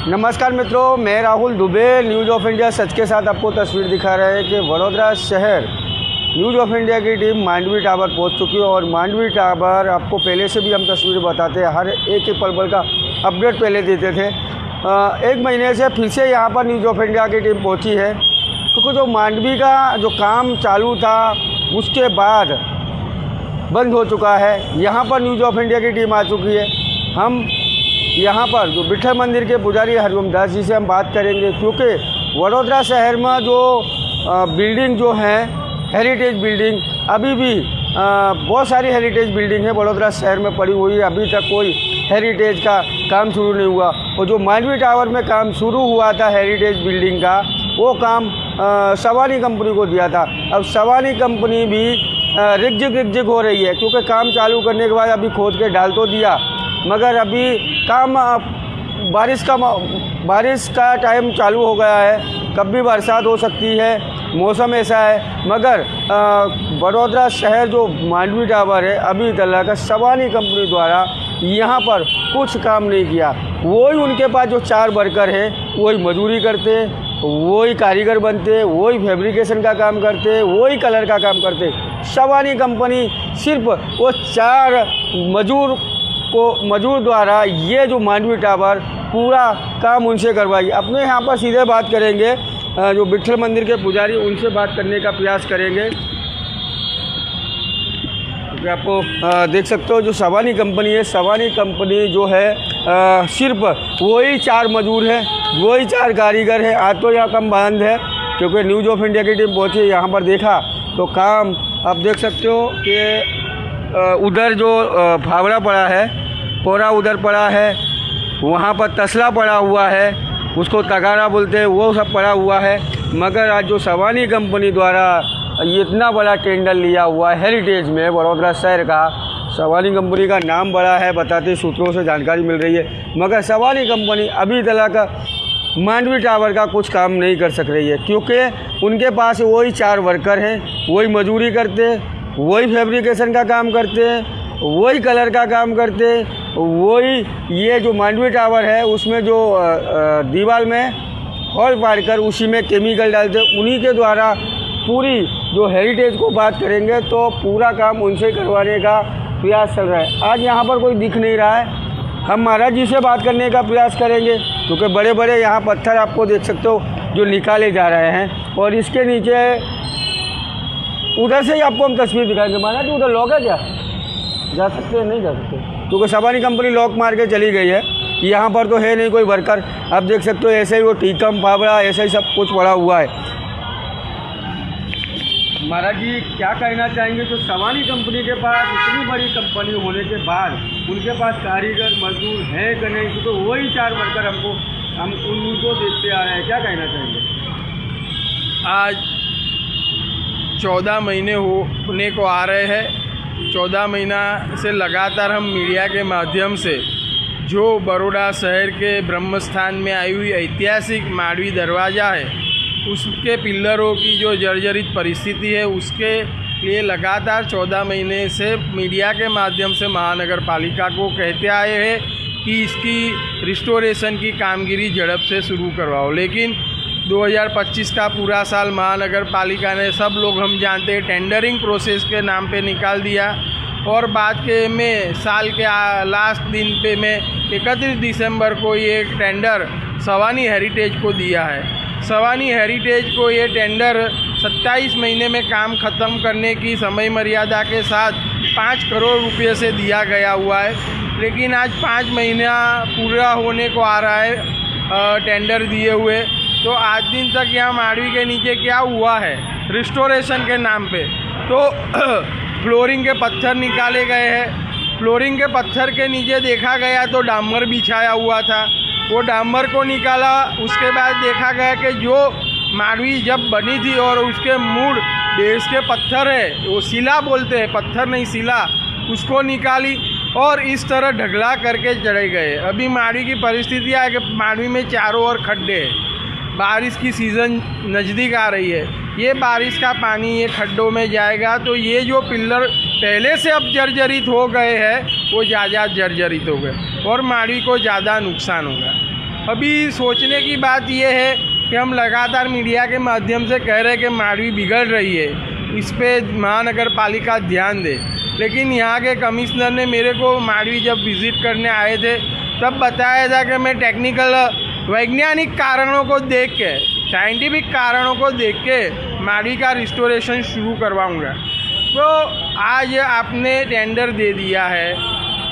नमस्कार मित्रों, मैं Rahul Dubey news of India सच के साथ आपको तस्वीर दिखा रहे हैं कि वडोदरा शहर न्यूज़ ऑफ इंडिया की टीम मांडवी टावर पहुंच चुकी है। और मांडवी टावर आपको पहले से भी हम तस्वीर बताते हैं, हर एक पल का अपडेट पहले देते थे। एक महीने से फिर से यहाँ पर न्यूज़ ऑफ इंडिया की टीम पहुँची है, क्योंकि जो मांडवी का जो काम चालू था उसके बाद बंद हो चुका है। यहाँ पर न्यूज़ ऑफ इंडिया की टीम आ चुकी है। हम यहाँ पर जो विठल मंदिर के पुजारी हरिओम दास जी से हम बात करेंगे, क्योंकि वडोदरा शहर में जो बिल्डिंग जो है हेरिटेज बिल्डिंग, अभी भी बहुत सारी हेरिटेज बिल्डिंग है वडोदरा शहर में पड़ी हुई है। अभी तक कोई हेरिटेज का काम शुरू नहीं हुआ। और जो मांडवी टावर में काम शुरू हुआ था हेरिटेज बिल्डिंग का, वो काम सवानी कंपनी को दिया था। अब सवानी कंपनी भी रिगजिग हो रही है, क्योंकि काम चालू करने के बाद अभी खोद के डाल तो दिया, मगर अभी काम बारिश का टाइम चालू हो गया है, कब भी बरसात हो सकती है, मौसम ऐसा है। मगर वडोदरा शहर जो मांडवी टावर है, अभी तक सवानी कंपनी द्वारा यहाँ पर कुछ काम नहीं किया। वही उनके पास जो 4 वर्कर हैं, वही मजदूरी करते, वही कारीगर बनते, वही फैब्रिकेशन का काम करते, वही कलर का काम करते। सवानी कंपनी सिर्फ वो 4 मजदूर द्वारा ये जो मांडवी टावर पूरा काम उनसे करवाई। अपने यहाँ पर सीधे बात करेंगे, जो विठल मंदिर के पुजारी, उनसे बात करने का प्रयास करेंगे। तो आपको देख सकते हो जो सवानी कंपनी है, सवानी कंपनी जो है सिर्फ वही 4 मजदूर है, वही 4 कारीगर है। आज तो यहाँ काम बंद है, क्योंकि न्यूज़ ऑफ इंडिया की टीम पहुँची, यहाँ पर देखा तो काम आप देख सकते हो कि उधर जो फावड़ा पड़ा है, पोरा उधर पड़ा है, वहाँ पर तसला पड़ा हुआ है, उसको तगारा बोलते हैं, वो सब पड़ा हुआ है। मगर आज जो सवानी कंपनी द्वारा इतना बड़ा टेंडर लिया हुआ है हेरिटेज में वडोदरा शहर का, सवानी कंपनी का नाम बड़ा है, बताते सूत्रों से जानकारी मिल रही है, मगर सवानी कंपनी अभी तक मांडवी टावर का कुछ काम नहीं कर सक रही है, क्योंकि उनके पास वही 4 वर्कर हैं, वही मजदूरी करते, वही फैब्रिकेशन का काम करते, वही कलर का काम करते, वही ये जो मांडवी टावर है उसमें जो दीवार में होल पार कर उसी में केमिकल डालते, उन्हीं के द्वारा पूरी जो हेरिटेज को बात करेंगे तो पूरा काम उनसे करवाने का प्रयास चल रहा है। आज यहाँ पर कोई दिख नहीं रहा है। हम महाराज जी से बात करने का प्रयास करेंगे, क्योंकि बड़े बड़े यहाँ पत्थर आपको देख सकते हो जो निकाले जा रहे हैं। और इसके नीचे उधर से ही आपको हम तस्वीर दिखाएंगे। महाराज जी उधर लॉक है क्या? जा सकते हैं? नहीं जा सकते, क्योंकि सवानी कंपनी लॉक मार के चली गई है। यहाँ पर तो है नहीं कोई वर्कर। आप देख सकते हो ऐसे ही वो टीकम फावड़ा ऐसे ही सब कुछ पड़ा हुआ है। महाराज जी क्या कहना चाहेंगे, जो सवानी कंपनी के पास इतनी बड़ी कंपनी होने के बाद उनके पास कारीगर मजदूर हैं कि नहीं, क्योंकि वही 4 वर्कर हम उनको देखते आ रहे हैं, क्या कहना चाहेंगे? आज 14 महीने होने को आ रहे हैं। 14 महीना से लगातार हम मीडिया के माध्यम से जो बड़ोदा शहर के ब्रह्म स्थान में आई हुई ऐतिहासिक मांडवी दरवाज़ा है, उसके पिल्लरों की जो जर्जरित परिस्थिति है, उसके लिए लगातार 14 महीने से मीडिया के माध्यम से महानगर पालिका को कहते आए हैं कि इसकी रिस्टोरेशन की कामगिरी झड़प से शुरू करवाओ। लेकिन 2025 का पूरा साल महानगर पालिका ने, सब लोग हम जानते हैं, टेंडरिंग प्रोसेस के नाम पे निकाल दिया। और बाद के में साल के लास्ट दिन पे में 31 दिसंबर को ये टेंडर सवानी हेरिटेज को दिया है। सवानी हेरिटेज को ये टेंडर 27 महीने में काम ख़त्म करने की समय मर्यादा के साथ 5 करोड़ रुपये से दिया गया हुआ है। लेकिन आज 5 महीना पूरा होने को आ रहा है टेंडर दिए हुए, तो आज दिन तक यहाँ मांडवी के नीचे क्या हुआ है रिस्टोरेशन के नाम पे, तो फ्लोरिंग के पत्थर निकाले गए हैं। फ्लोरिंग के पत्थर के नीचे देखा गया तो डामर बिछाया हुआ था, वो डामर को निकाला। उसके बाद देखा गया कि जो मांडवी जब बनी थी और उसके मूल बेस के पत्थर है, वो शिला बोलते हैं, पत्थर नहीं शिला, उसको निकाली और इस तरह ढगला करके चढ़े गए। अभी मांडवी की परिस्थिति है कि मांडवी में चारों ओर खड्डे हैं। बारिश की सीज़न नज़दीक आ रही है, ये बारिश का पानी ये खड्डों में जाएगा, तो ये जो पिल्लर पहले से अब जर्जरित हो गए हैं वो ज़्यादा जर्जरित हो गए और मांडवी को ज़्यादा नुकसान होगा। अभी सोचने की बात यह है कि हम लगातार मीडिया के माध्यम से कह रहे हैं कि मांडवी बिगड़ रही है, इस पे महानगर पालिका ध्यान दे, लेकिन यहाँ के कमिश्नर ने मेरे को मांडवी जब विज़िट करने आए थे तब बताया था कि मैं टेक्निकल वैज्ञानिक कारणों को देख के, साइंटिफिक कारणों को देख के मांडवी का रिस्टोरेशन शुरू करवाऊँगा। तो आज आपने टेंडर दे दिया है,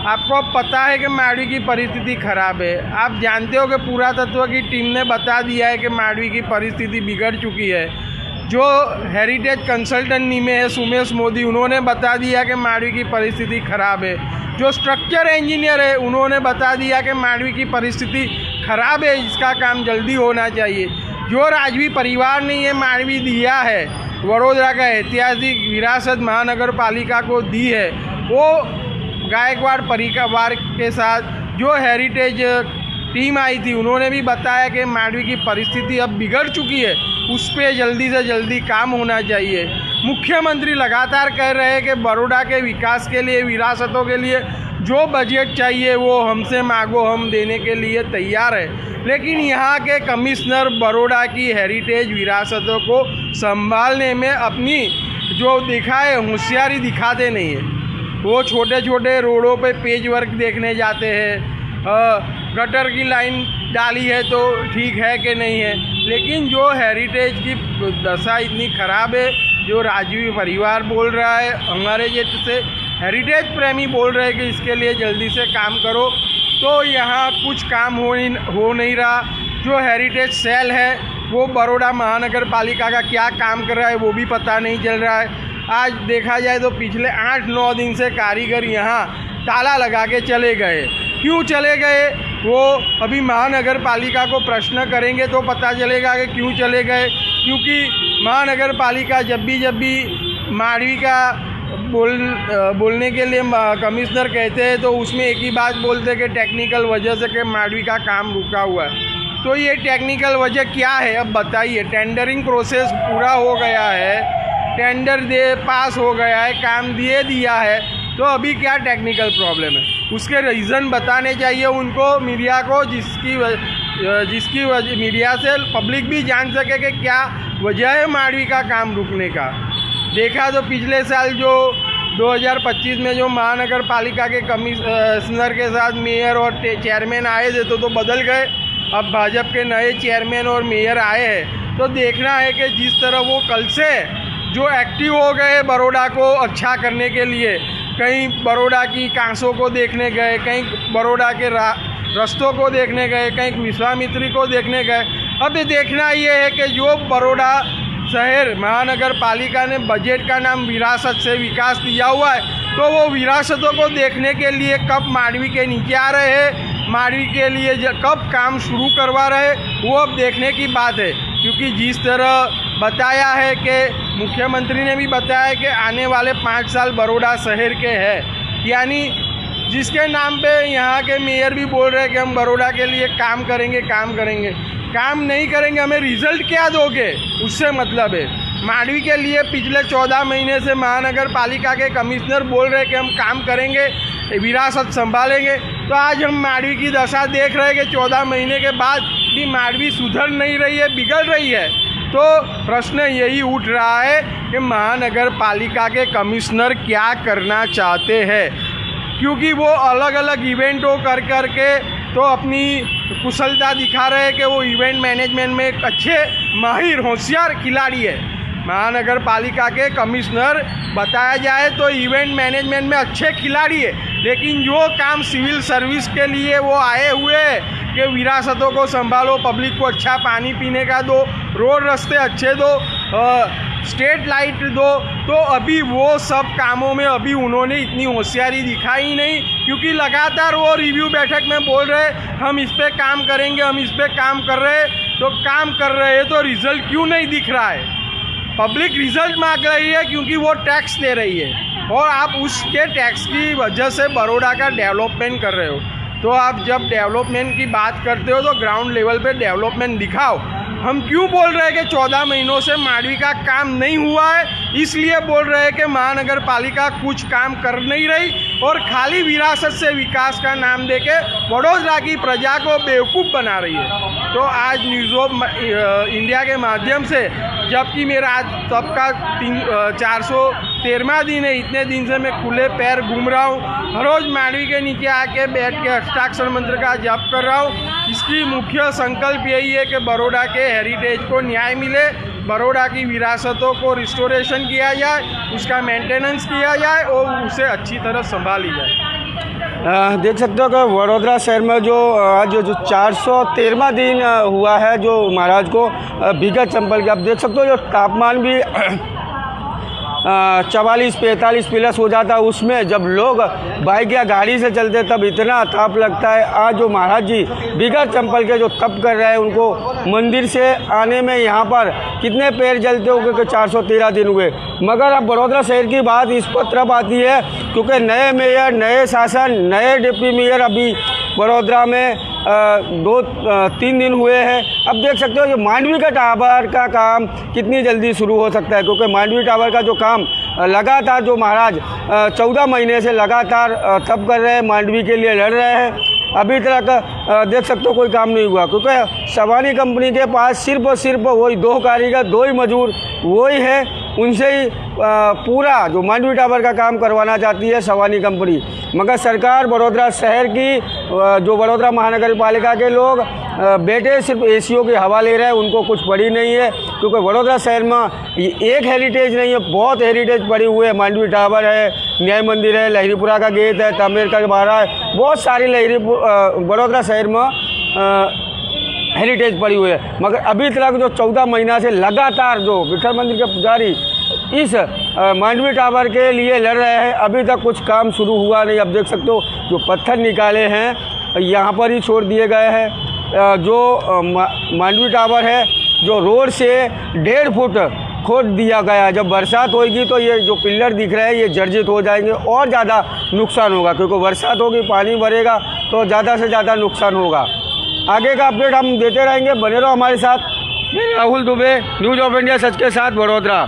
आपको पता है कि मांडवी की परिस्थिति खराब है, आप जानते हो कि पुरातत्व की टीम ने बता दिया है कि मांडवी की परिस्थिति बिगड़ चुकी है। जो हेरिटेज कंसल्टेंट नीमे है सुमेश मोदी, उन्होंने बता दिया कि मांडवी की परिस्थिति खराब है। जो स्ट्रक्चर इंजीनियर है उन्होंने बता दिया कि मांडवी की परिस्थिति खराब है, इसका काम जल्दी होना चाहिए। जो राजवी परिवार ने ये मांडवी दिया है, वडोदरा का ऐतिहासिक विरासत महानगर पालिका को दी है, वो गायकवाड़ परिवार के साथ जो हेरिटेज टीम आई थी उन्होंने भी बताया कि मांडवी की परिस्थिति अब बिगड़ चुकी है, उस पर जल्दी से जल्दी काम होना चाहिए। मुख्यमंत्री लगातार कह रहे हैं कि बड़ौदा के विकास के लिए, विरासतों के लिए जो बजट चाहिए वो हमसे मांगो, हम देने के लिए तैयार है। लेकिन यहाँ के कमिश्नर बड़ौदा की हेरिटेज विरासतों को संभालने में अपनी जो दिखाए होशियारी दिखाते नहीं है। वो छोटे छोटे रोडों पे पेज वर्क देखने जाते हैं, गटर की लाइन डाली है तो ठीक है कि नहीं है, लेकिन जो हेरिटेज की दशा इतनी ख़राब है, जो राजवी परिवार बोल रहा है, हमारे जैसे हेरिटेज प्रेमी बोल रहे हैं कि इसके लिए जल्दी से काम करो, तो यहाँ कुछ काम हो नहीं रहा। जो हेरिटेज सेल है वो बड़ौदा महानगर पालिका का क्या काम कर रहा है वो भी पता नहीं चल रहा है। आज देखा जाए तो पिछले 8-9 दिन से कारीगर यहाँ ताला लगा के चले गए। क्यों चले गए वो अभी महानगर पालिका को प्रश्न करेंगे तो पता चलेगा कि क्यों चले गए। क्योंकि महानगर पालिका जब भी मांडवी का बोलने के लिए कमिश्नर कहते हैं तो उसमें एक ही बात बोलते हैं कि टेक्निकल वजह से कि मांडवी का काम रुका हुआ है। तो ये टेक्निकल वजह क्या है अब बताइए। टेंडरिंग प्रोसेस पूरा हो गया है, टेंडर पास हो गया है, काम दिया है, तो अभी क्या टेक्निकल प्रॉब्लम है उसके रीज़न बताने चाहिए उनको, मीडिया को, जिसकी वजह मीडिया से पब्लिक भी जान सके कि क्या वजह है मांडवी का काम रुकने का। देखा तो पिछले साल जो 2025 में जो महानगर पालिका के कमिश्नर के साथ मेयर और चेयरमैन आए थे तो बदल गए। अब भाजपा के नए चेयरमैन और मेयर आए हैं तो देखना है कि जिस तरह वो कल से जो एक्टिव हो गए बड़ौदा को अच्छा करने के लिए, कहीं बड़ौदा की कांसों को देखने गए, कहीं बड़ौदा के रास्तों को देखने गए, कहीं विश्वामित्री को देखने गए। अब ये देखना ये है कि जो बड़ौदा शहर महानगर पालिका ने बजट का नाम विरासत से विकास दिया हुआ है, तो वो विरासतों को देखने के लिए कब मांडवी के नीचे आ रहे हैं, मांडवी के लिए कब काम शुरू करवा रहे, वो अब देखने की बात है। क्योंकि जिस तरह बताया है कि मुख्यमंत्री ने भी बताया कि आने वाले 5 साल बड़ौदा शहर के हैं, यानी जिसके नाम पे यहाँ के मेयर भी बोल रहे हैं कि हम बड़ौदा के लिए काम करेंगे, काम नहीं करेंगे, हमें रिजल्ट क्या दोगे, उससे मतलब है। मांडवी के लिए पिछले 14 महीने से महानगर पालिका के कमिश्नर बोल रहे हैं कि हम काम करेंगे, विरासत संभालेंगे, तो आज हम मांडवी की दशा देख रहे हैं कि 14 महीने के बाद भी मांडवी सुधर नहीं रही है, बिगड़ रही है। तो प्रश्न यही उठ रहा है कि महानगर पालिका के कमिश्नर क्या करना चाहते हैं, क्योंकि वो अलग अलग इवेंटों कर के तो अपनी कुशलता दिखा रहे हैं कि वो इवेंट मैनेजमेंट में एक अच्छे माहिर होशियार खिलाड़ी है। महानगर पालिका के कमिश्नर बताया जाए तो इवेंट मैनेजमेंट में अच्छे खिलाड़ी है, लेकिन जो काम सिविल सर्विस के लिए वो आए हुए हैं कि विरासतों को संभालो, पब्लिक को अच्छा पानी पीने का दो, रोड रास्ते अच्छे दो, स्ट्रीट लाइट दो, तो अभी वो सब कामों में अभी उन्होंने इतनी होशियारी दिखाई नहीं। क्योंकि लगातार वो रिव्यू बैठक में बोल रहे हम इस पे काम करेंगे, हम इस पे काम कर रहे हैं, तो काम कर रहे हैं तो रिजल्ट क्यों नहीं दिख रहा है। पब्लिक रिजल्ट मांग रही है क्योंकि वो टैक्स दे रही है और आप उसके टैक्स की वजह से बड़ौदा का डेवलपमेंट कर रहे हो। तो आप जब डेवलपमेंट की बात करते हो तो ग्राउंड लेवल पे डेवलपमेंट दिखाओ। हम क्यों बोल रहे हैं कि 14 महीनों से मांडवी का काम नहीं हुआ है? इसलिए बोल रहे हैं कि महानगर पालिका कुछ काम कर नहीं रही और खाली विरासत से विकास का नाम देके वडोदरा की प्रजा को बेवकूफ़ बना रही है। तो आज न्यूज़ ऑफ इंडिया के माध्यम से, जबकि मेरा आज तब का 413वां दिन है, इतने दिन से मैं खुले पैर घूम रहा हूँ, हर रोज़ मांडवी के नीचे आके बैठ के अष्टाक्षर मंत्र का जप कर रहा हूँ। इसकी मुख्य संकल्प यही है कि बड़ौदा के हेरिटेज को न्याय मिले, बड़ौदा की विरासतों को रिस्टोरेशन किया जाए, उसका मेंटेनेंस किया जाए और उसे अच्छी तरह संभाली जाए। देख सकते हो कि वडोदरा शहर में जो आज जो 413वां दिन हुआ है जो महाराज को भीगा चंपल के, आप देख सकते हो जो तापमान भी 44-45 प्लस हो जाता है, उसमें जब लोग बाइक या गाड़ी से चलते तब इतना ताप लगता है। आज जो महाराज जी बिगर चंपल के जो तप कर रहे हैं, उनको मंदिर से आने में यहाँ पर कितने पैर जलते होंगे कि 413 दिन हुए। मगर अब बड़ौदा शहर की बात इस पर तब आती है क्योंकि नए मेयर, नए शासन, नए डिप्टी मेयर अभी बड़ौदा में 2-3 दिन हुए हैं। अब देख सकते हो जो मांडवी का टावर का काम कितनी जल्दी शुरू हो सकता है, क्योंकि मांडवी टावर का जो काम लगातार जो महाराज 14 महीने से लगातार तप कर रहे हैं, मांडवी के लिए लड़ रहे हैं, अभी तक देख सकते हो कोई काम नहीं हुआ। क्योंकि सवानी कंपनी के पास सिर्फ और सिर्फ वही 2 कारीगर, 2 ही मजदूर वही है, उनसे ही पूरा जो मांडवी टावर का काम करवाना चाहती है सवानी कंपनी। मगर सरकार बड़ौदा शहर की जो बड़ौदा महानगर पालिका के लोग बैठे सिर्फ एसीओ की हवा ले रहे हैं, उनको कुछ पड़ी नहीं है। क्योंकि बड़ौदा शहर में एक हेरिटेज नहीं है, बहुत हेरिटेज पड़ी हुए है। मांडवी टावर है, न्याय मंदिर है, लहरीपुरा का गेट है, तामेर का बाड़ा है, बहुत सारी बड़ौदा शहर में हेरिटेज पड़ी हुई है। मगर अभी तक जो 14 महीना से लगातार जो विठल मंदिर के पुजारी इस मांडवी टावर के लिए लड़ रहे हैं, अभी तक कुछ काम शुरू हुआ नहीं। अब देख सकते हो जो पत्थर निकाले हैं यहाँ पर ही छोड़ दिए गए हैं। जो मांडवी टावर है जो रोड से 1.5 फुट खोद दिया गया है। जब बरसात होगी तो ये जो पिलर दिख रहे हैं ये जर्जरित हो जाएंगे और ज़्यादा नुकसान होगा, क्योंकि बरसात होगी, पानी भरेगा तो ज़्यादा से ज़्यादा नुकसान होगा। आगे का अपडेट हम देते रहेंगे, बने रहो हमारे साथ। मैं Rahul Dubey, news of India सच के साथ, बड़ौदा।